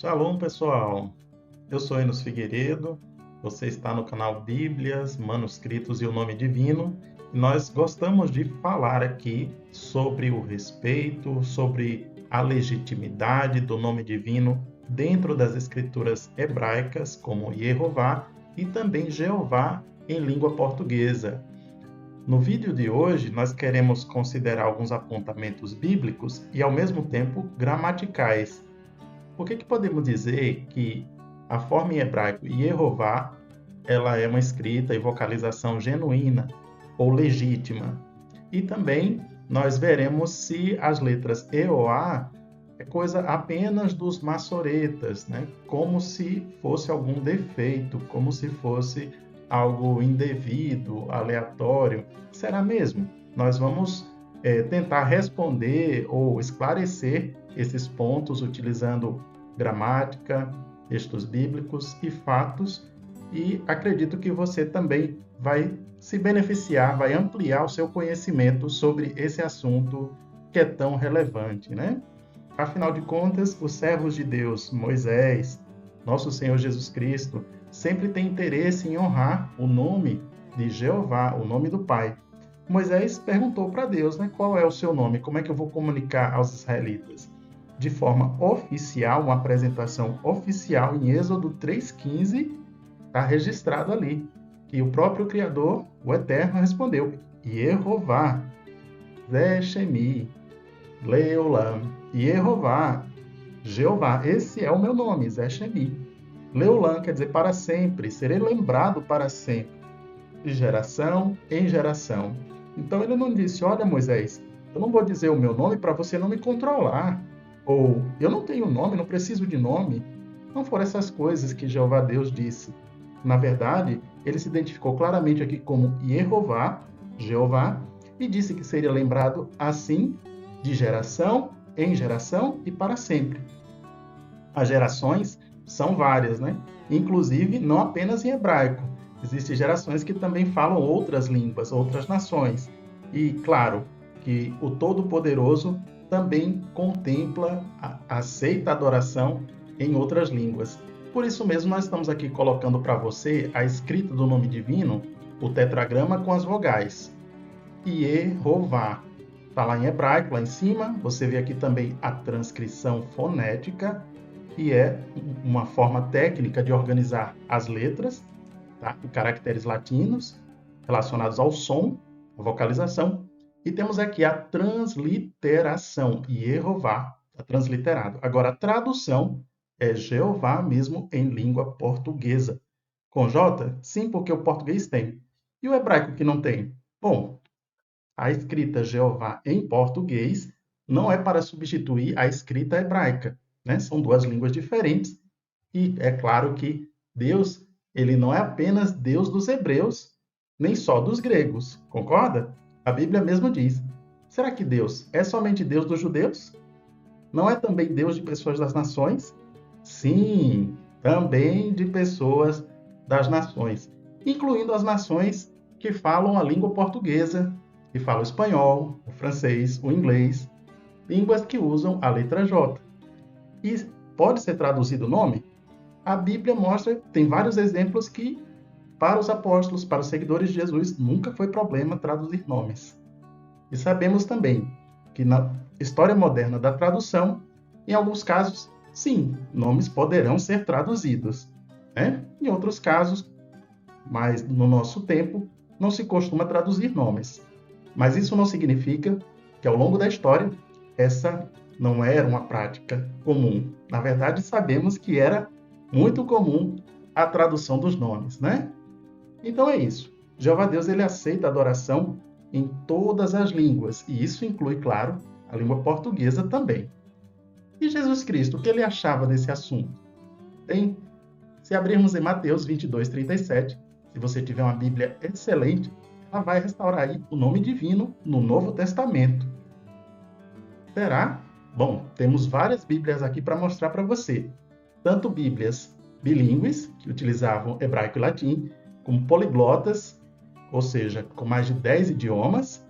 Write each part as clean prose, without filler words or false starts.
Shalom, pessoal. Eu sou Enos Figueiredo. Você está no canal Bíblias, Manuscritos e o Nome Divino. E nós gostamos de falar aqui sobre o respeito, sobre a legitimidade do nome divino dentro das escrituras hebraicas, como Jeová e também Jeová em língua portuguesa. No vídeo de hoje, nós queremos considerar alguns apontamentos bíblicos e, ao mesmo tempo, gramaticais. Por que podemos dizer que a forma em hebraico Yehová, ela é uma escrita e vocalização genuína ou legítima? E também nós veremos se as letras EOA é coisa apenas dos maçoretas, né? Como se fosse algum defeito, como se fosse algo indevido, aleatório. Será mesmo? Nós vamos tentar responder ou esclarecer esses pontos utilizando gramática, textos bíblicos e fatos, e acredito que você também vai se beneficiar, vai ampliar o seu conhecimento sobre esse assunto que é tão relevante, né? Afinal de contas, os servos de Deus, Moisés, nosso Senhor Jesus Cristo, sempre tem interesse em honrar o nome de Jeová, o nome do Pai. Moisés perguntou para Deus, né, qual é o seu nome? Como é que eu vou comunicar aos israelitas? De forma oficial, uma apresentação oficial em Êxodo 3,15, está registrado ali. E o próprio Criador, o Eterno, respondeu: Yehová, Zé-Shemi, Leolam, Yehová, Jeová. Esse é o meu nome, Zé-Shemi. Leolam quer dizer para sempre, serei lembrado para sempre, de geração em geração. Então ele não disse: olha, Moisés, eu não vou dizer o meu nome para você não me controlar. Ou, eu não tenho nome, não preciso de nome. Não foram essas coisas que Jeová Deus disse. Na verdade, ele se identificou claramente aqui como Yehová, Jeová, e disse que seria lembrado assim, de geração em geração e para sempre. As gerações são várias, né? Inclusive, não apenas em hebraico. Existem gerações que também falam outras línguas, outras nações. E, claro, que o Todo-Poderoso também contempla, aceita a adoração em outras línguas. Por isso mesmo, nós estamos aqui colocando para você a escrita do nome divino, o tetragrama com as vogais. Yehová. Está lá em hebraico, lá em cima. Você vê aqui também a transcrição fonética, que é uma forma técnica de organizar as letras, tá? Em caracteres latinos, relacionados ao som, a vocalização. E temos aqui a transliteração, Yehová, está transliterado. Agora, a tradução é Jeová mesmo em língua portuguesa. Com J? Sim, porque o português tem. E o hebraico que não tem? Bom, a escrita Jeová em português não é para substituir a escrita hebraica, né? São duas línguas diferentes. E é claro que Deus, ele não é apenas Deus dos hebreus, nem só dos gregos, concorda? A Bíblia mesmo diz. Será que Deus é somente Deus dos judeus? Não é também Deus de pessoas das nações? Sim, também de pessoas das nações, incluindo as nações que falam a língua portuguesa, que falam o espanhol, o francês, o inglês, línguas que usam a letra J. E pode ser traduzido o nome? A Bíblia mostra, tem vários exemplos que, para os apóstolos, para os seguidores de Jesus, nunca foi problema traduzir nomes. E sabemos também que na história moderna da tradução, em alguns casos, sim, nomes poderão ser traduzidos, né? Em outros casos, mas no nosso tempo, não se costuma traduzir nomes. Mas isso não significa que, ao longo da história, essa não era uma prática comum. Na verdade, sabemos que era muito comum a tradução dos nomes, né? Então é isso. Jeová Deus, ele aceita a adoração em todas as línguas, e isso inclui, claro, a língua portuguesa também. E Jesus Cristo, o que ele achava desse assunto? Bem, se abrirmos em Mateus 22:37, se você tiver uma Bíblia excelente, ela vai restaurar aí o nome divino no Novo Testamento. Será? Bom, temos várias Bíblias aqui para mostrar para você. Tanto Bíblias bilíngues, que utilizavam hebraico e latim, como poliglotas, ou seja, com mais de 10 idiomas,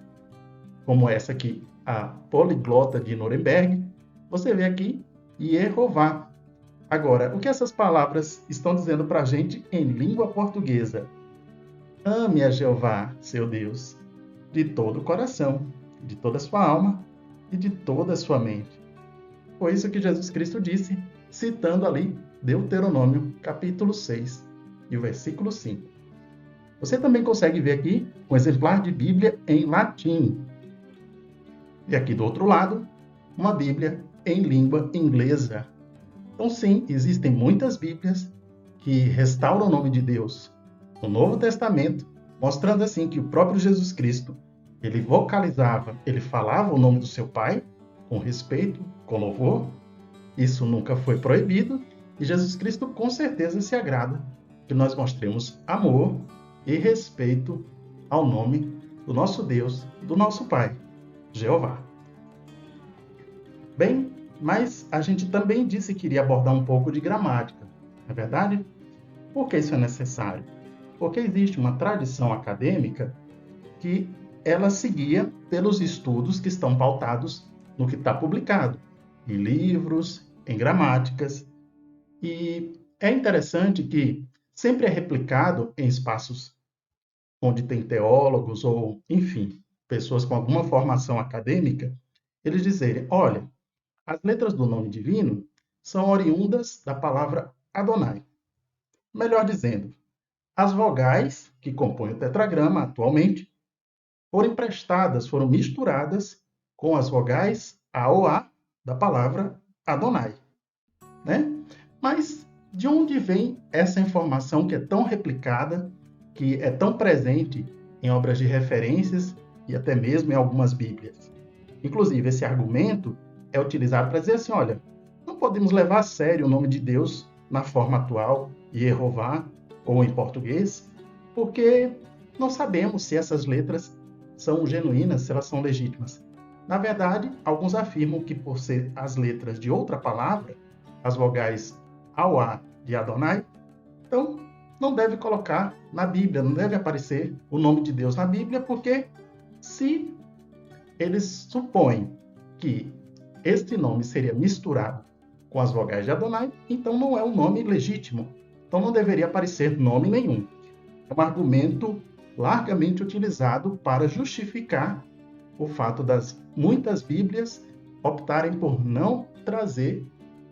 como essa aqui, a Poliglota de Nuremberg. Você vê aqui Yehová, Agora, o que essas palavras estão dizendo para a gente em língua portuguesa? Ame a Jeová, seu Deus, de todo o coração, de toda a sua alma e de toda a sua mente. Foi isso que Jesus Cristo disse, citando ali Deuteronômio, capítulo 6, e o versículo 5. Você também consegue ver aqui um exemplar de Bíblia em latim. E aqui do outro lado, uma Bíblia em língua inglesa. Então, sim, existem muitas Bíblias que restauram o nome de Deus no Novo Testamento, mostrando assim que o próprio Jesus Cristo, ele vocalizava, ele falava o nome do seu Pai com respeito, com louvor. Isso nunca foi proibido e Jesus Cristo com certeza se agrada que nós mostremos amor e respeito ao nome do nosso Deus, do nosso Pai, Jeová. Bem, mas a gente também disse que iria abordar um pouco de gramática, não é verdade? Por que isso é necessário? Porque existe uma tradição acadêmica que ela seguia pelos estudos que estão pautados no que está publicado, em livros, em gramáticas. E é interessante que sempre é replicado em espaços onde tem teólogos ou, enfim, pessoas com alguma formação acadêmica, eles dizerem, olha, as letras do nome divino são oriundas da palavra Adonai. Melhor dizendo, as vogais que compõem o tetragrama atualmente foram emprestadas, foram misturadas com as vogais A ou A da palavra Adonai, né? Mas de onde vem essa informação que é tão replicada, que é tão presente em obras de referências e até mesmo em algumas Bíblias? Inclusive, esse argumento é utilizado para dizer assim, olha, não podemos levar a sério o nome de Deus na forma atual, Jeová, ou em português, porque não sabemos se essas letras são genuínas, se elas são legítimas. Na verdade, alguns afirmam que por ser as letras de outra palavra, as vogais A de Adonai, então não deve colocar na Bíblia, não deve aparecer o nome de Deus na Bíblia, porque se eles supõem que este nome seria misturado com as vogais de Adonai, então não é um nome legítimo. Então não deveria aparecer nome nenhum. É um argumento largamente utilizado para justificar o fato das muitas Bíblias optarem por não trazer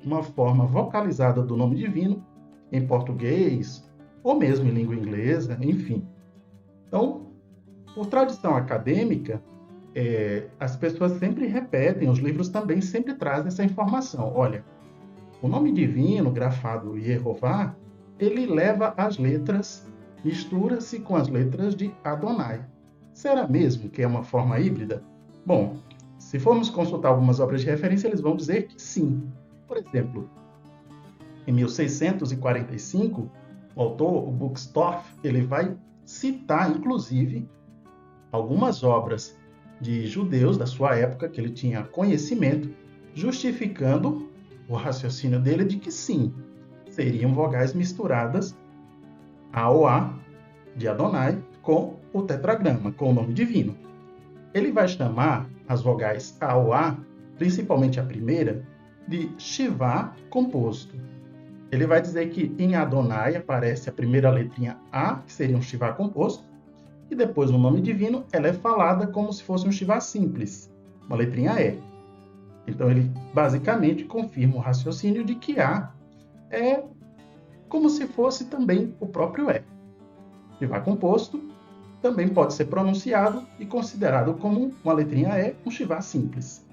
uma forma vocalizada do nome divino em português ou mesmo em língua inglesa, enfim. Então, por tradição acadêmica, as pessoas sempre repetem, os livros também sempre trazem essa informação. Olha, o nome divino, grafado Jeová, ele leva as letras, mistura-se com as letras de Adonai. Será mesmo que é uma forma híbrida? Bom, se formos consultar algumas obras de referência, eles vão dizer que sim. Por exemplo, em 1645, o autor, o Buxtorf, ele vai citar, inclusive, algumas obras de judeus da sua época, que ele tinha conhecimento, justificando o raciocínio dele de que sim, seriam vogais misturadas A ou A de Adonai com o tetragrama, com o nome divino. Ele vai chamar as vogais A ou A, principalmente a primeira, de Shivá composto. Ele vai dizer que em Adonai aparece a primeira letrinha A, que seria um Shivá composto, e depois no nome divino ela é falada como se fosse um Shivá simples, uma letrinha E. Então ele basicamente confirma o raciocínio de que A é como se fosse também o próprio E. Shivá composto também pode ser pronunciado e considerado como uma letrinha E, um Shivá simples.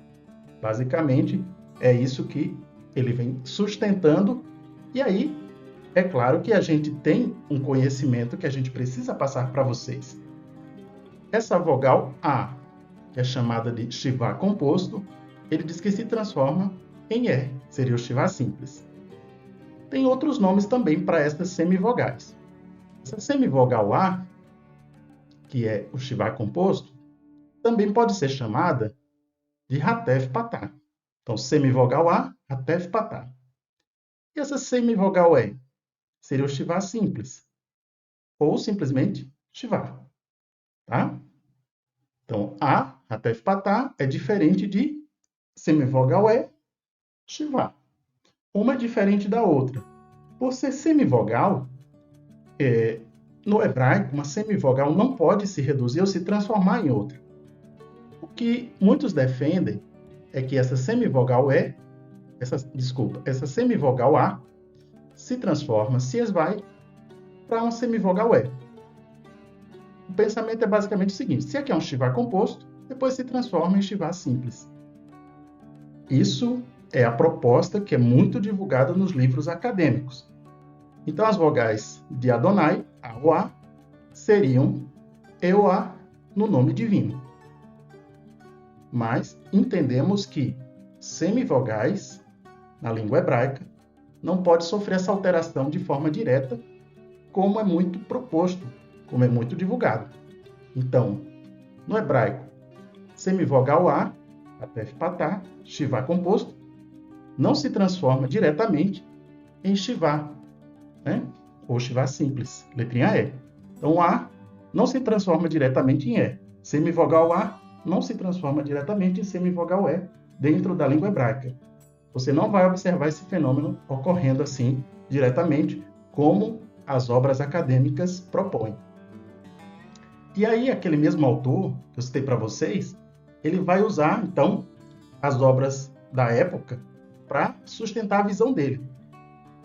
Basicamente é isso que ele vem sustentando, e aí é claro que a gente tem um conhecimento que a gente precisa passar para vocês. Essa vogal A, que é chamada de Shivá composto, ele diz que se transforma em E, seria o Shivá simples. Tem outros nomes também para essas semivogais. Essa semivogal A, que é o Shivá composto, também pode ser chamada de Hatef Patá. Então, semivogal A, Hatef Patá. E essa semivogal E seria o Shivá simples, ou simplesmente Shivá. Tá? Então, A, Hatef Patá, é diferente de semivogal E, Shivá. uma é diferente da outra. Por ser semivogal, no hebraico, uma semivogal não pode se reduzir ou se transformar em outra. O que muitos defendem é que essa semivogal A se transforma, se esvai, para uma semivogal E. O pensamento é basicamente o seguinte: se aqui é um Shivá composto, depois se transforma em Shivá simples. Isso é a proposta que é muito divulgada nos livros acadêmicos. Então, as vogais de Adonai, A-O-A, seriam E-O-A no nome divino. Mas entendemos que semivogais, na língua hebraica, não pode sofrer essa alteração de forma direta, como é muito proposto, como é muito divulgado. Então, no hebraico, semivogal A, Atef Patá, Shivá composto, não se transforma diretamente em Shivá, né? Ou Shivá simples, letrinha E. Então, A não se transforma diretamente em E. Semivogal A não se transforma diretamente em semivogal E dentro da língua hebraica. Você não vai observar esse fenômeno ocorrendo assim diretamente, como as obras acadêmicas propõem. E aí, aquele mesmo autor que eu citei para vocês, ele vai usar, então, as obras da época para sustentar a visão dele.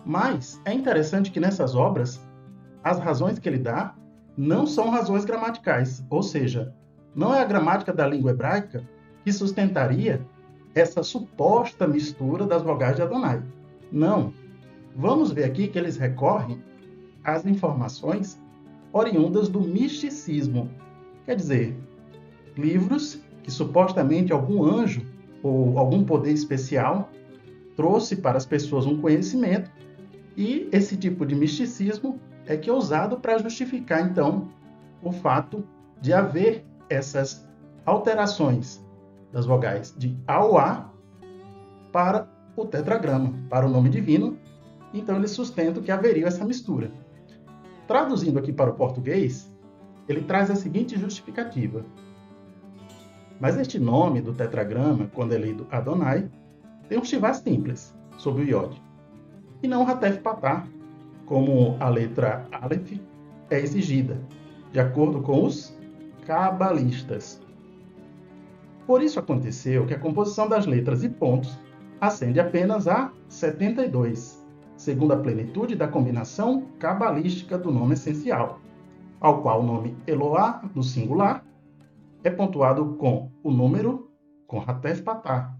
Mas é interessante que nessas obras, as razões que ele dá não são razões gramaticais, ou seja, não é a gramática da língua hebraica que sustentaria essa suposta mistura das vogais de Adonai. Não. Vamos ver aqui que eles recorrem às informações oriundas do misticismo. Quer dizer, livros que supostamente algum anjo ou algum poder especial trouxe para as pessoas um conhecimento, e esse tipo de misticismo é que é usado para justificar, então, o fato de haver essas alterações das vogais de A ou A para o tetragrama, para o nome divino. Então, eles sustentam que haveria essa mistura. Traduzindo aqui para o português, ele traz a seguinte justificativa. Mas este nome do tetragrama, quando é lido Adonai, tem um Shivá simples, sobre o Iod, e não Hatef Patá, como a letra Aleph é exigida, de acordo com os cabalistas. Por isso aconteceu que a composição das letras e pontos ascende apenas a 72, segundo a plenitude da combinação cabalística do nome essencial, ao qual o nome Eloá, no singular, é pontuado com o número com Hatef Patá,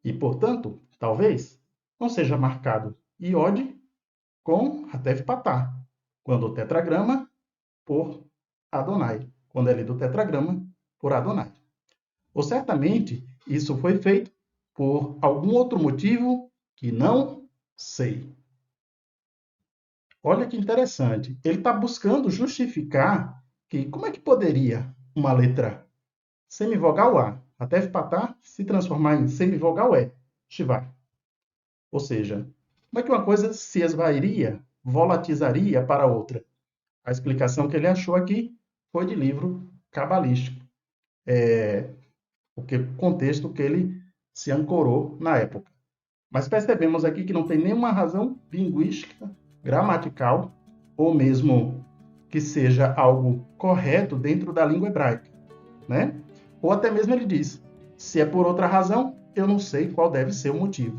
e, portanto, talvez não seja marcado Iod com Hatef Patá, quando o tetragrama por Adonai, quando é lido o tetragrama por Adonai. Ou certamente isso foi feito por algum outro motivo que não sei. Olha que interessante. Ele está buscando justificar que como é que poderia uma letra semivogal A, Hatef Patá, se transformar em semivogal E, Shivá. Ou seja, como é que uma coisa se esvairia, volatizaria para outra? A explicação que ele achou aqui foi de livro cabalístico. O contexto que ele se ancorou na época. Mas percebemos aqui que não tem nenhuma razão linguística, gramatical, ou mesmo que seja algo correto dentro da língua hebraica, né? Ou até mesmo ele diz, se é por outra razão, eu não sei qual deve ser o motivo.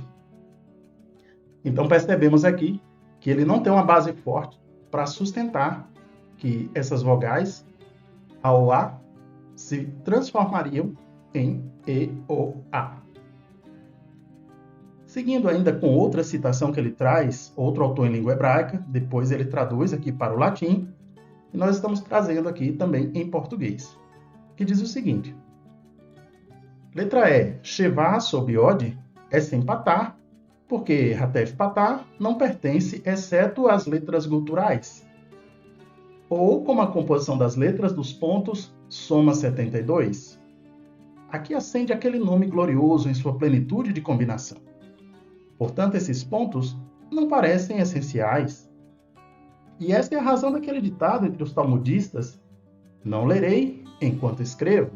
Então percebemos aqui que ele não tem uma base forte para sustentar que essas vogais, A ou A, se transformariam em E ou A. Seguindo ainda com outra citação que ele traz, outro autor em língua hebraica, depois ele traduz aqui para o latim, e nós estamos trazendo aqui também em português, que diz o seguinte: letra E, Shevá sob Iod, é sem patá, porque Hatef Patá não pertence exceto às letras guturais. Ou como a composição das letras dos pontos soma 72. Aqui acende aquele nome glorioso em sua plenitude de combinação. Portanto, esses pontos não parecem essenciais. E essa é a razão daquele ditado entre os talmudistas: não lerei enquanto escrevo.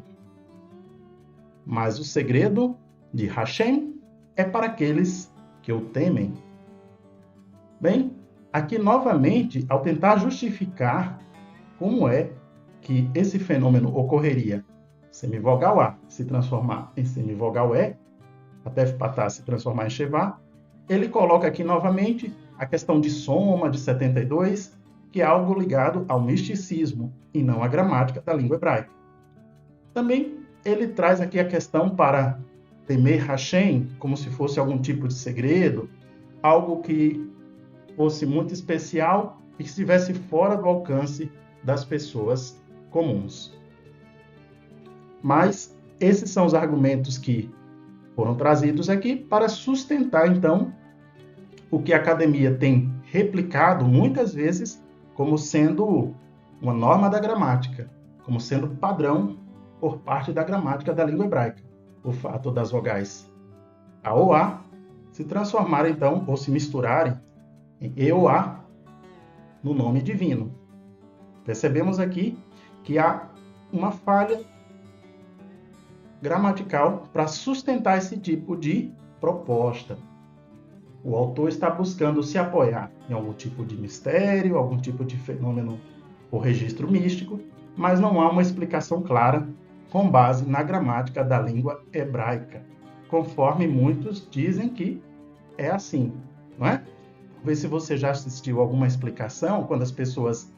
Mas o segredo de Hashem é para aqueles que o temem. Bem, aqui novamente, ao tentar justificar como é que esse fenômeno ocorreria, semivogal A se transformar em semivogal E, até patá se transformar em chevá, ele coloca aqui novamente a questão de soma de 72, que é algo ligado ao misticismo e não à gramática da língua hebraica. Também ele traz aqui a questão para temer Hashem, como se fosse algum tipo de segredo, algo que fosse muito especial e que estivesse fora do alcance das pessoas comuns. Mas esses são os argumentos que foram trazidos aqui para sustentar, então, o que a academia tem replicado muitas vezes como sendo uma norma da gramática, como sendo padrão por parte da gramática da língua hebraica. O fato das vogais A ou A se transformarem, então, ou se misturarem em E ou A no nome divino. Percebemos aqui que há uma falha gramatical para sustentar esse tipo de proposta. O autor está buscando se apoiar em algum tipo de mistério, algum tipo de fenômeno ou registro místico, mas não há uma explicação clara com base na gramática da língua hebraica, conforme muitos dizem que é assim, não é? Vê se você já assistiu alguma explicação quando as pessoas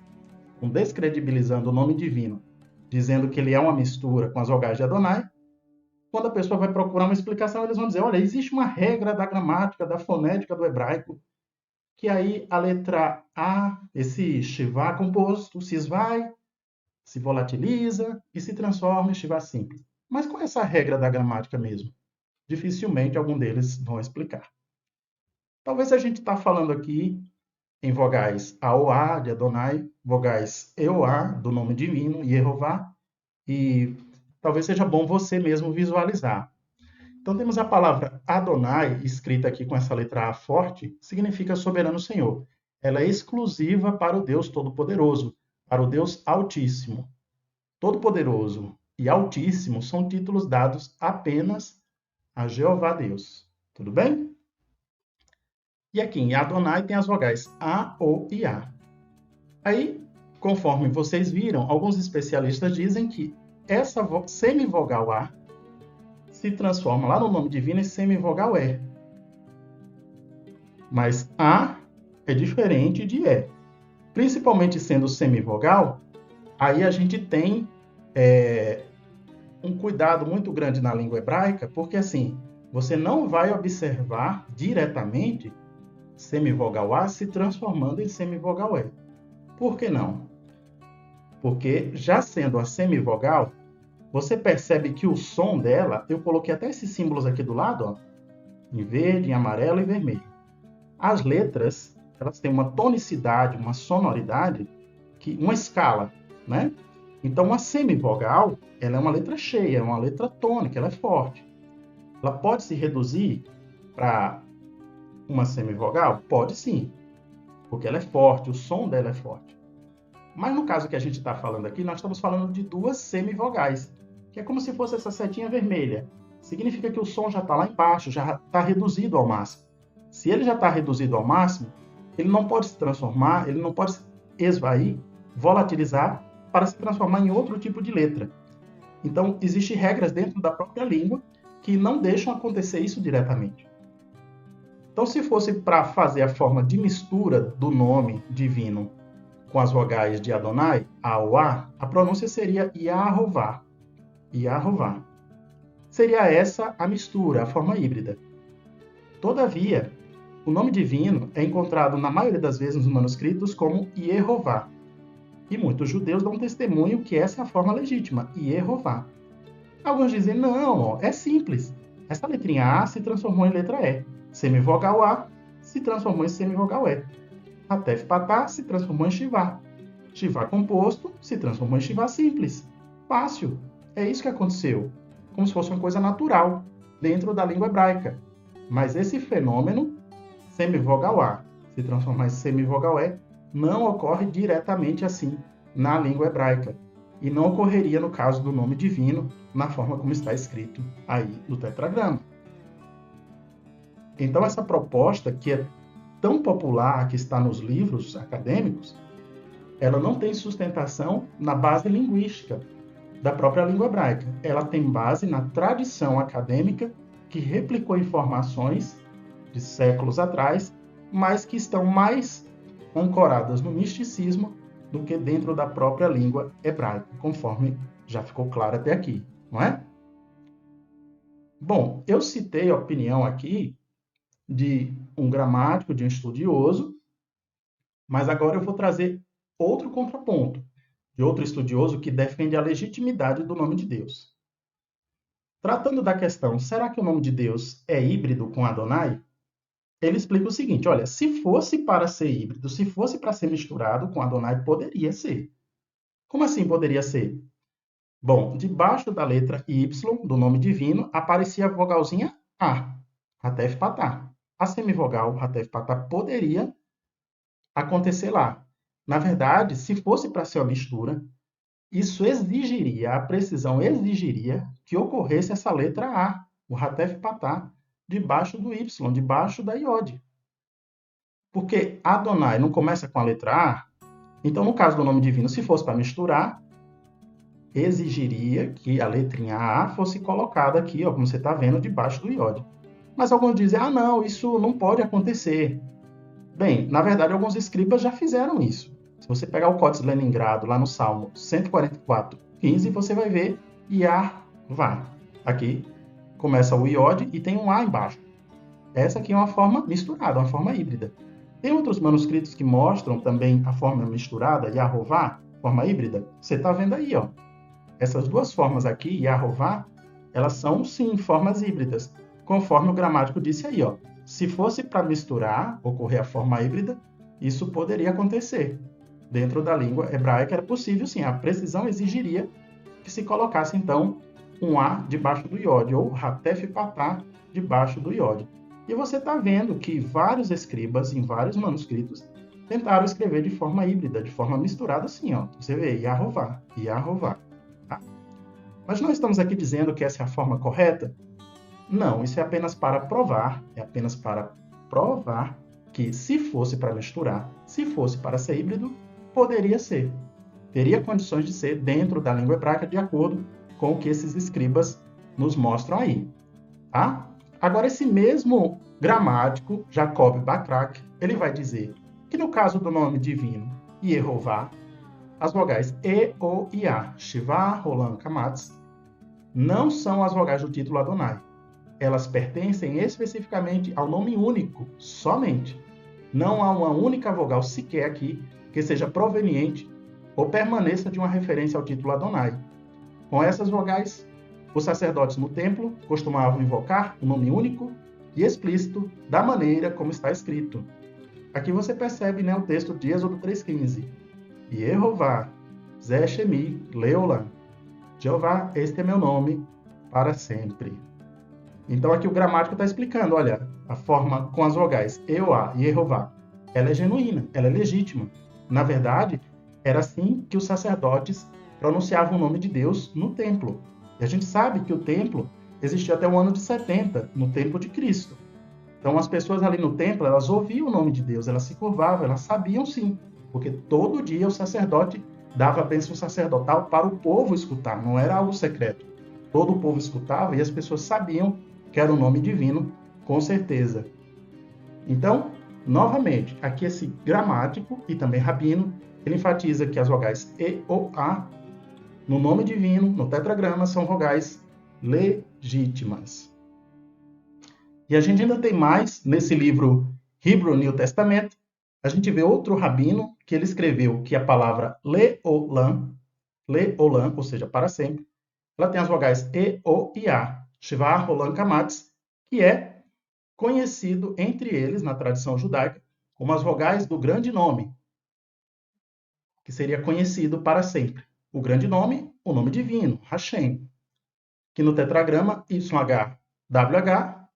estão descredibilizando o nome divino, dizendo que ele é uma mistura com as vogais de Adonai. Quando a pessoa vai procurar uma explicação, eles vão dizer, olha, existe uma regra da gramática, da fonética do hebraico, que aí a letra A, esse shivá composto, se esvai, se volatiliza e se transforma em shivá simples. Mas qual é essa regra da gramática mesmo? Dificilmente algum deles vão explicar. Talvez a gente está falando aqui em vogais A ou A de Adonai, vogais E ou A do nome divino, Yehová, e talvez seja bom você mesmo visualizar. Então temos a palavra Adonai, escrita aqui com essa letra A forte, significa soberano Senhor. Ela é exclusiva para o Deus Todo-Poderoso, para o Deus Altíssimo. Todo-Poderoso e Altíssimo são títulos dados apenas a Jeová Deus. Tudo bem? E aqui em Adonai tem as vogais A, O e A. Aí, conforme vocês viram, alguns especialistas dizem que essa semivogal A se transforma lá no nome divino em semivogal E. Mas A é diferente de E. Principalmente sendo semivogal, aí a gente tem um cuidado muito grande na língua hebraica, porque assim, você não vai observar diretamente semivogal A se transformando em semivogal E. Por que não? Porque já sendo a semivogal, você percebe que o som dela, eu coloquei até esses símbolos aqui do lado, ó, em verde, em amarelo e vermelho. As letras, elas têm uma tonicidade, uma sonoridade, uma escala, né? Então, uma semivogal, ela é uma letra cheia, é uma letra tônica, ela é forte. Ela pode se reduzir para uma semivogal? Pode sim, porque ela é forte, o som dela é forte. Mas no caso que a gente está falando aqui, nós estamos falando de duas semivogais, que é como se fosse essa setinha vermelha. Significa que o som já está lá embaixo, já está reduzido ao máximo. Se ele já está reduzido ao máximo, ele não pode se transformar, ele não pode esvair, volatilizar, para se transformar em outro tipo de letra. Então, existem regras dentro da própria língua que não deixam acontecer isso diretamente. Então, se fosse para fazer a forma de mistura do nome divino com as vogais de Adonai, A ou A, a pronúncia seria Yahová. Yahová. Seria essa a mistura, a forma híbrida. Todavia, o nome divino é encontrado na maioria das vezes nos manuscritos como Yehová. E muitos judeus dão testemunho que essa é a forma legítima, Yehová. Alguns dizem, não, é simples. Essa letrinha A se transformou em letra E. Semivogal A se transformou em semivogal E. A Tef Patá se transformou em Shivá. Shivá composto se transformou em Shivá simples. Fácil. É isso que aconteceu. Como se fosse uma coisa natural dentro da língua hebraica. Mas esse fenômeno, semivogal A se transformar em semivogal E, não ocorre diretamente assim na língua hebraica. E não ocorreria no caso do nome divino, na forma como está escrito aí no tetragrama. Então, essa proposta, que é tão popular que está nos livros acadêmicos, ela não tem sustentação na base linguística da própria língua hebraica. Ela tem base na tradição acadêmica que replicou informações de séculos atrás, mas que estão mais ancoradas no misticismo do que dentro da própria língua hebraica, conforme já ficou claro até aqui, não é? Bom, eu citei a opinião aqui de um gramático, de um estudioso, mas agora eu vou trazer outro contraponto, de outro estudioso que defende a legitimidade do nome de Deus. Tratando da questão, será que o nome de Deus é híbrido com Adonai? Ele explica o seguinte, olha, se fosse para ser híbrido, se fosse para ser misturado com Adonai, poderia ser. Como assim poderia ser? Bom, debaixo da letra Y do nome divino aparecia a vogalzinha A, Hatef Patá. A semivogal Hatef Patá poderia acontecer lá. Na verdade, se fosse para ser uma mistura, isso exigiria, a precisão exigiria que ocorresse essa letra A, o Hatef Patá, debaixo do Y, debaixo da iode. Porque Adonai não começa com a letra A, então no caso do nome divino, se fosse para misturar, exigiria que a letrinha A fosse colocada aqui, ó, como você está vendo, debaixo do iode. Mas alguns dizem, ah não, isso não pode acontecer. Bem, na verdade, alguns escribas já fizeram isso. Se você pegar o Códice Leningrado, lá no Salmo 144, 15, você vai ver Yahvá. Aqui começa o iode e tem um A embaixo. Essa aqui é uma forma misturada, uma forma híbrida. Tem outros manuscritos que mostram também a forma misturada, Yahová, forma híbrida. Você está vendo aí, ó. Essas duas formas aqui, Yahová, elas são, sim, formas híbridas, conforme o gramático disse aí, ó. Se fosse para misturar, ocorrer a forma híbrida, isso poderia acontecer. Dentro da língua hebraica era possível, sim. A precisão exigiria que se colocasse, então, um A debaixo do iode, ou Hatef Patá debaixo do iode. E você está vendo que vários escribas, em vários manuscritos, tentaram escrever de forma híbrida, de forma misturada, assim, ó. Você vê, Yahová, Yahová. Tá? Mas nós estamos aqui dizendo que essa é a forma correta? Não, isso é apenas para provar, que se fosse para misturar, se fosse para ser híbrido, poderia ser. Teria condições de ser dentro da língua hebraica, de acordo com o que esses escribas nos mostram aí. Tá? Agora, esse mesmo gramático, Jacob Bacrac, ele vai dizer que no caso do nome divino, Yehová, as vogais E, O e A, Shivá, Rolam, Kamatz, não são as vogais do título Adonai. Elas pertencem especificamente ao nome único, somente. Não há uma única vogal sequer aqui que seja proveniente ou permaneça de uma referência ao título Adonai. Com essas vogais, os sacerdotes no templo costumavam invocar o nome único e explícito da maneira como está escrito. Aqui você percebe, né, o texto de Êxodo 3,15. Yehová, Zé Shemi, Leolam. Jeová, este é meu nome para sempre. Então aqui o gramático está explicando, olha, a forma com as vogais Eoá e Yehová, ela é genuína, ela é legítima. Na verdade, era assim que os sacerdotes pronunciavam o nome de Deus no templo. E a gente sabe que o templo existiu até o ano de 70, no tempo de Cristo. Então as pessoas ali no templo, elas ouviam o nome de Deus, elas se curvavam, elas sabiam sim, porque todo dia o sacerdote dava a bênção sacerdotal para o povo escutar, não era algo secreto. Todo o povo escutava e as pessoas sabiam que era o nome divino, com certeza. Então, novamente, aqui esse gramático e também rabino, ele enfatiza que as vogais E, O, A, no nome divino, no tetragrama, são vogais legítimas. E a gente ainda tem mais nesse livro Hebrew New Testament. A gente vê outro rabino que ele escreveu que a palavra Leolam, ou seja, para sempre, ela tem as vogais E, O e A. Shivá, Rolam, Kamatz, que é conhecido entre eles, na tradição judaica, como as vogais do grande nome, que seria conhecido para sempre. O grande nome, o nome divino, Hashem, que no tetragrama YHWH,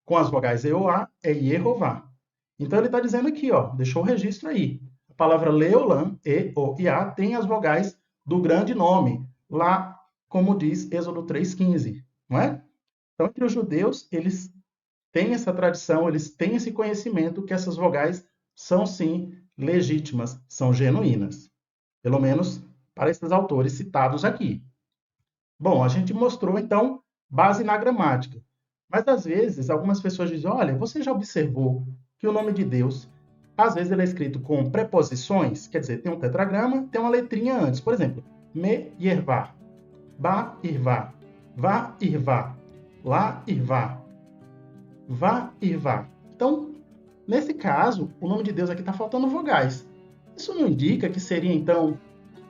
com as vogais EOA, é Yehová. Então ele está dizendo aqui, ó, deixou o registro aí. A palavra Leolam, E, O e A, tem as vogais do grande nome, lá como diz Êxodo 3,15, não é? Então, entre os judeus, eles têm essa tradição, eles têm esse conhecimento que essas vogais são sim legítimas, são genuínas. Pelo menos para esses autores citados aqui. Bom, a gente mostrou então base na gramática. Mas às vezes algumas pessoas dizem: olha, você já observou que o nome de Deus, às vezes ele é escrito com preposições, quer dizer, tem um tetragrama, tem uma letrinha antes. Por exemplo, me yervá, ba irvá, vá irvá, lá irvá, vá irvá. Então, nesse caso, o nome de Deus aqui está faltando vogais. Isso não indica que seria então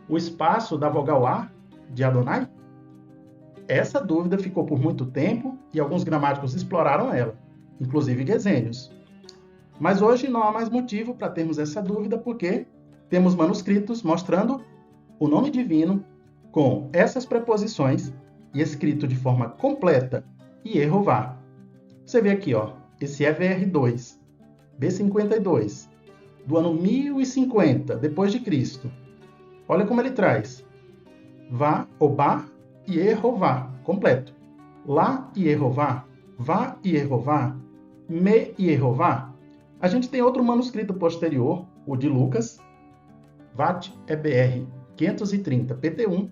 o espaço da vogal A de Adonai? Essa dúvida ficou por muito tempo e alguns gramáticos exploraram ela, inclusive Gesenius. Mas hoje não há mais motivo para termos essa dúvida, porque temos manuscritos mostrando o nome divino com essas preposições e escrito de forma completa, Yehová. Você vê aqui, ó, esse EVR2, B52, do ano 1050 depois de Cristo. Olha como ele traz. Vá, Obá, Yehová, completo. Lá, Yehová, Vá, Yehová, Me, Yehová. A gente tem outro manuscrito posterior, o de Lucas, VAT EBR 530 PT1,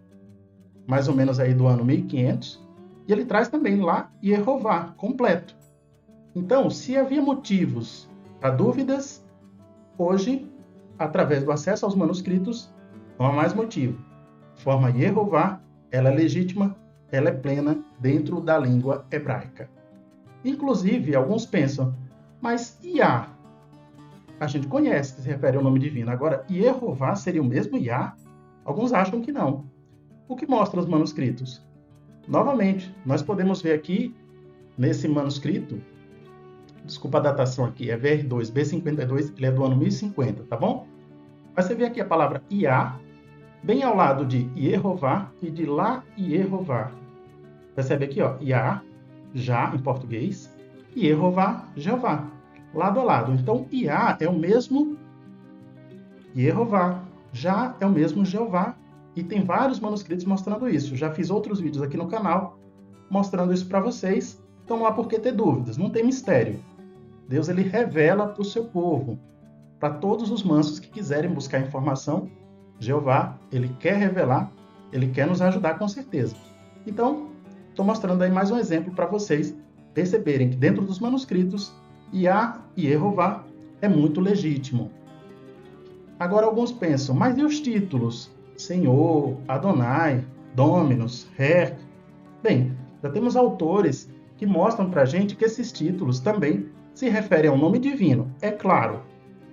mais ou menos aí do ano 1500, e ele traz também lá Yehová, completo. Então, se havia motivos para dúvidas, hoje, através do acesso aos manuscritos, não há mais motivo. A forma Yehová, ela é legítima, ela é plena dentro da língua hebraica. Inclusive, alguns pensam, mas Iá, a gente conhece que se refere ao nome divino. Agora, Yehová seria o mesmo Iá? Alguns acham que não. O que mostra os manuscritos? Novamente, nós podemos ver aqui, nesse manuscrito, desculpa a datação aqui, é VR2, B52, ele é do ano 1050, tá bom? Mas você vê aqui a palavra Iá, bem ao lado de Yehová e de lá Yehová. Percebe aqui, ó, Iá, já em português, e Yehová, Jeová, lado a lado. Então, Iá é o mesmo Yehová, já é o mesmo Jeová, e tem vários manuscritos mostrando isso. Já fiz outros vídeos aqui no canal mostrando isso para vocês, então não há por que ter dúvidas, não tem mistério. Deus ele revela para o seu povo, para todos os mansos que quiserem buscar informação, Jeová, ele quer revelar, ele quer nos ajudar com certeza. Então, estou mostrando aí mais um exemplo para vocês perceberem que dentro dos manuscritos, Iá e Yehová é muito legítimo. Agora alguns pensam, mas e os títulos? Senhor, Adonai, Dominus, Her? Bem, já temos autores que mostram para a gente que esses títulos também se referem ao nome divino. É claro,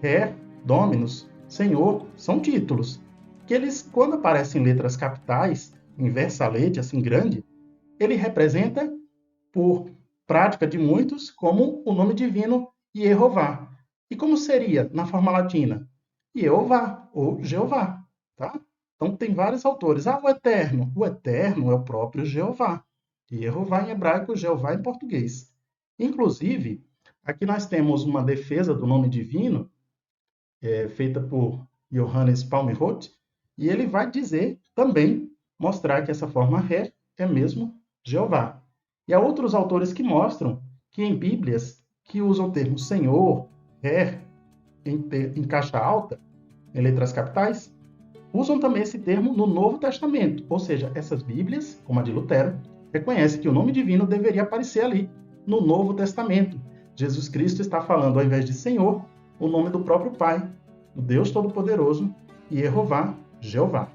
Her, Dominus, Senhor, são títulos, que eles, quando aparecem em letras capitais, em versalete, assim grande, ele representa, por prática de muitos, como o nome divino Yehová. E como seria na forma latina? Yehová, ou Jeová, tá? Então, tem vários autores. Ah, o Eterno. O Eterno é o próprio Jeová. Yehová em hebraico, Jeová em português. Inclusive, aqui nós temos uma defesa do nome divino, feita por Johannes Palmroth, e ele vai dizer também, mostrar que essa forma Ré é mesmo Jeová. E há outros autores que mostram que em Bíblias que usam o termo Senhor, Ré, em caixa alta, em letras capitais, usam também esse termo no Novo Testamento. Ou seja, essas Bíblias, como a de Lutero, reconhecem que o nome divino deveria aparecer ali, no Novo Testamento. Jesus Cristo está falando, ao invés de Senhor, o nome do próprio Pai, o Deus Todo-Poderoso, e Yehová, Jeová.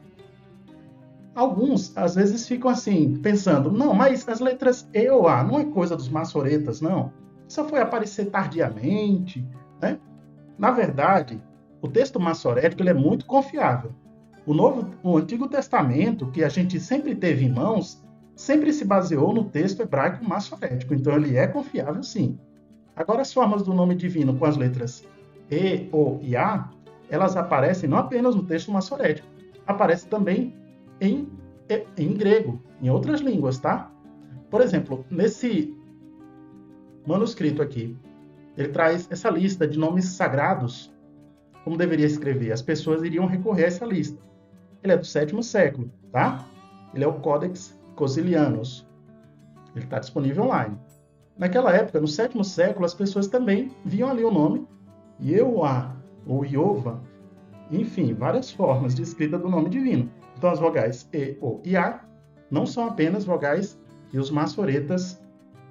Alguns, às vezes, ficam assim, pensando, não, mas as letras E ou A não é coisa dos maçoretas, não. Só foi aparecer tardiamente, né? Na verdade, o texto maçorético ele é muito confiável. O Antigo Testamento, que a gente sempre teve em mãos, sempre se baseou no texto hebraico maçorético, então ele é confiável sim. Agora, as formas do nome divino com as letras E, O e A, elas aparecem não apenas no texto maçorético, aparecem também em grego, em outras línguas, tá? Por exemplo, nesse manuscrito aqui, ele traz essa lista de nomes sagrados, como deveria escrever. As pessoas iriam recorrer a essa lista. Ele é do 7º século, tá? Ele é o Codex Cosilianus. Ele está disponível online. Naquela época, no 7º século, as pessoas também viam ali o nome Yehová ou Iova, enfim, várias formas de escrita do nome divino. Então, as vogais E, O e A não são apenas vogais que os maçoretas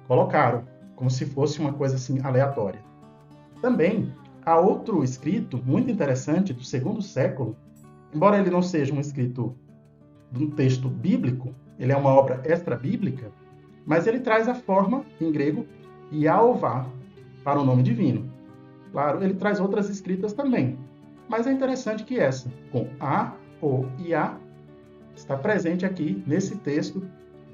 colocaram, como se fosse uma coisa assim aleatória. Também há outro escrito muito interessante do 2º século, embora ele não seja um escrito de um texto bíblico, ele é uma obra extra-bíblica, mas ele traz a forma, em grego, Yahová, para o nome divino. Claro, ele traz outras escritas também, mas é interessante que essa, com A, O e A, está presente aqui nesse texto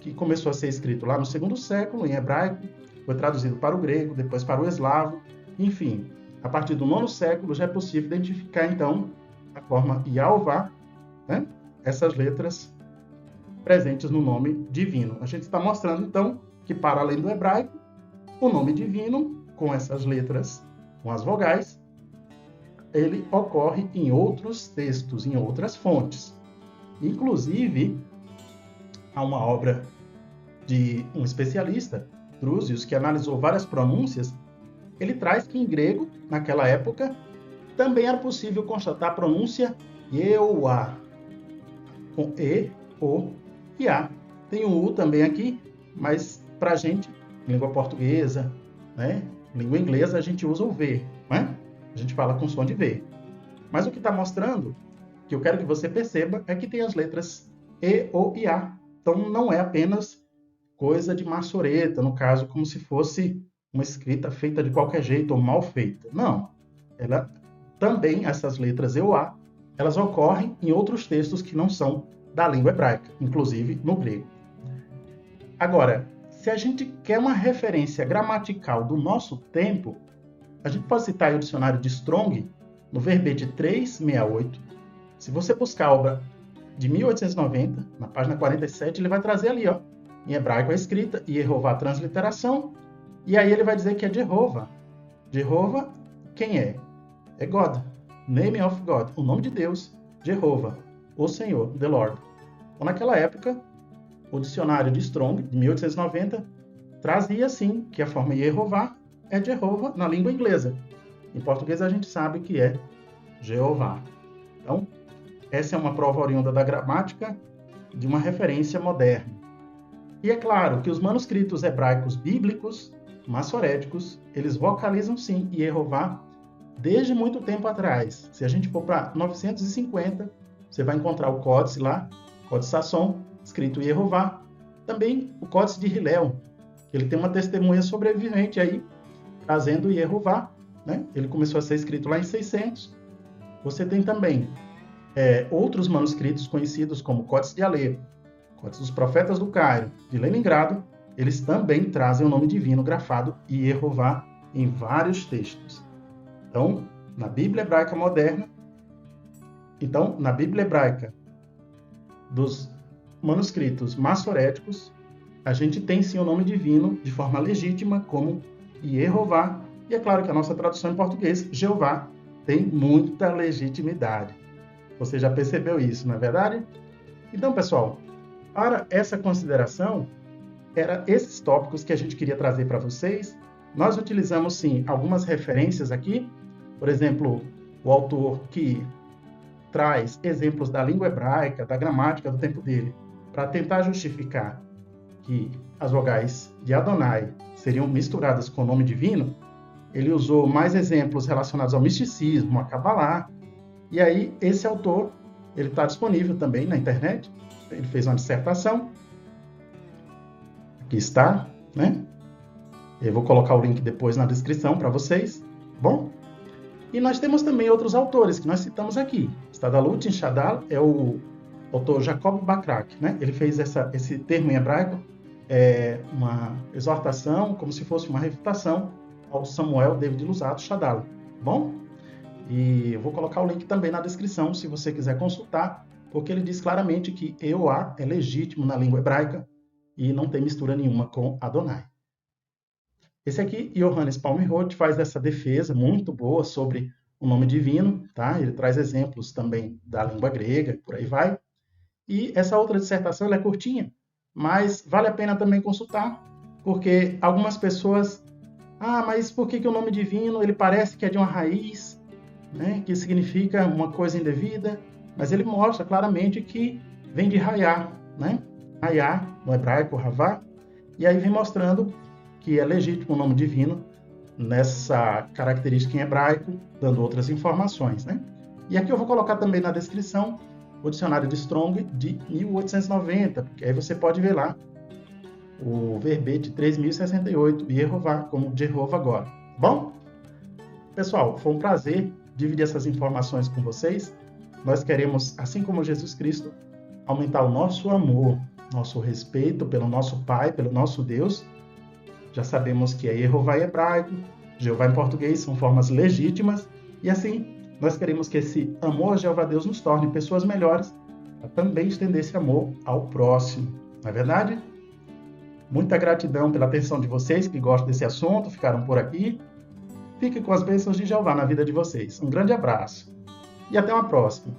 que começou a ser escrito lá no 2º século, em hebraico, foi traduzido para o grego, depois para o eslavo, enfim. A partir do 9º século já é possível identificar, então, a forma Yahová, né? Essas letras presentes no nome divino. A gente está mostrando, então, que para além do hebraico, o nome divino, com essas letras, com as vogais, ele ocorre em outros textos, em outras fontes. Inclusive, há uma obra de um especialista, Trúsius, que analisou várias pronúncias. Ele traz que em grego, naquela época, também era possível constatar a pronúncia Yehová, com E, O e A. Tem um U também aqui, mas para a gente, língua portuguesa, né, língua inglesa, a gente usa o V, né? A gente fala com som de V. Mas o que está mostrando, que eu quero que você perceba, é que tem as letras E, O e A. Então não é apenas coisa de maçoreta, no caso, como se fosse uma escrita feita de qualquer jeito ou mal feita. Não. Ela também, essas letras E ou A, elas ocorrem em outros textos que não são da língua hebraica, inclusive no grego. Agora, se a gente quer uma referência gramatical do nosso tempo, a gente pode citar o dicionário de Strong, no verbete 368. Se você buscar a obra de 1890, na página 47, ele vai trazer ali, ó, em hebraico a escrita, Yehová, transliteração, e aí ele vai dizer que é Jehová. Jehová, quem é? É God, name of God, o nome de Deus, Jehová, o Senhor, the Lord. Então, naquela época, o dicionário de Strong, de 1890, trazia assim, que a forma Yehová é Jehová na língua inglesa. Em português a gente sabe que é Jeová. Então, essa é uma prova oriunda da gramática de uma referência moderna. E é claro que os manuscritos hebraicos bíblicos, maçoréticos, eles vocalizam sim Yehová desde muito tempo atrás. Se a gente for para 950, você vai encontrar o Códice lá, Códice Sasson, escrito Yehová. Também o Códice de Hillel, ele tem uma testemunha sobrevivente aí, trazendo Yehová, né? Ele começou a ser escrito lá em 600. Você tem também outros manuscritos conhecidos como Códice de Alepo, Códice dos Profetas do Cairo, de Leningrado, eles também trazem o nome divino grafado Yehová em vários textos. Então, na Bíblia Hebraica moderna, na Bíblia Hebraica dos manuscritos maçoréticos, a gente tem sim o nome divino de forma legítima como Yehová, e é claro que a nossa tradução em português, Jeová, tem muita legitimidade. Você já percebeu isso, não é verdade? Então, pessoal, para essa consideração, eram esses tópicos que a gente queria trazer para vocês. Nós utilizamos, sim, algumas referências aqui. Por exemplo, o autor que traz exemplos da língua hebraica, da gramática do tempo dele, para tentar justificar que as vogais de Adonai seriam misturadas com o nome divino, ele usou mais exemplos relacionados ao misticismo, a Kabbalah. E aí, esse autor, ele está disponível também na internet. Ele fez uma dissertação. Aqui está, né? Eu vou colocar o link depois na descrição para vocês. Bom? E nós temos também outros autores que nós citamos aqui. Stadalut Shadal é o autor Jacob Bakrak, né? Ele fez esse termo em hebraico, uma exortação, como se fosse uma refutação ao Samuel David Luzzatto Shadal. Bom? E eu vou colocar o link também na descrição, se você quiser consultar, porque ele diz claramente que Eoá é legítimo na língua hebraica e não tem mistura nenhuma com Adonai. Esse aqui, Johannes Palmroth, faz essa defesa muito boa sobre o nome divino, tá? Ele traz exemplos também da língua grega, por aí vai. E essa outra dissertação ela é curtinha, mas vale a pena também consultar, porque algumas pessoas, mas por que o nome divino ele parece que é de uma raiz, né, que significa uma coisa indevida, mas ele mostra claramente que vem de Rayá, né? Rayá, no hebraico, Ravá, e aí vem mostrando que é legítimo o nome divino nessa característica em hebraico, dando outras informações, né? E aqui eu vou colocar também na descrição o dicionário de Strong de 1890, porque aí você pode ver lá o verbete 3068, Yehová, como Jehová agora. Bom? Pessoal, foi um prazer dividir essas informações com vocês. Nós queremos, assim como Jesus Cristo, aumentar o nosso amor, nosso respeito pelo nosso Pai, pelo nosso Deus. Já sabemos que é Yehová em hebraico, Jeová em português, são formas legítimas. E assim, nós queremos que esse amor a Jeová Deus nos torne pessoas melhores, para também estender esse amor ao próximo. Não é verdade? Muita gratidão pela atenção de vocês que gostam desse assunto, ficaram por aqui. Fique com as bênçãos de Jeová na vida de vocês. Um grande abraço e até uma próxima.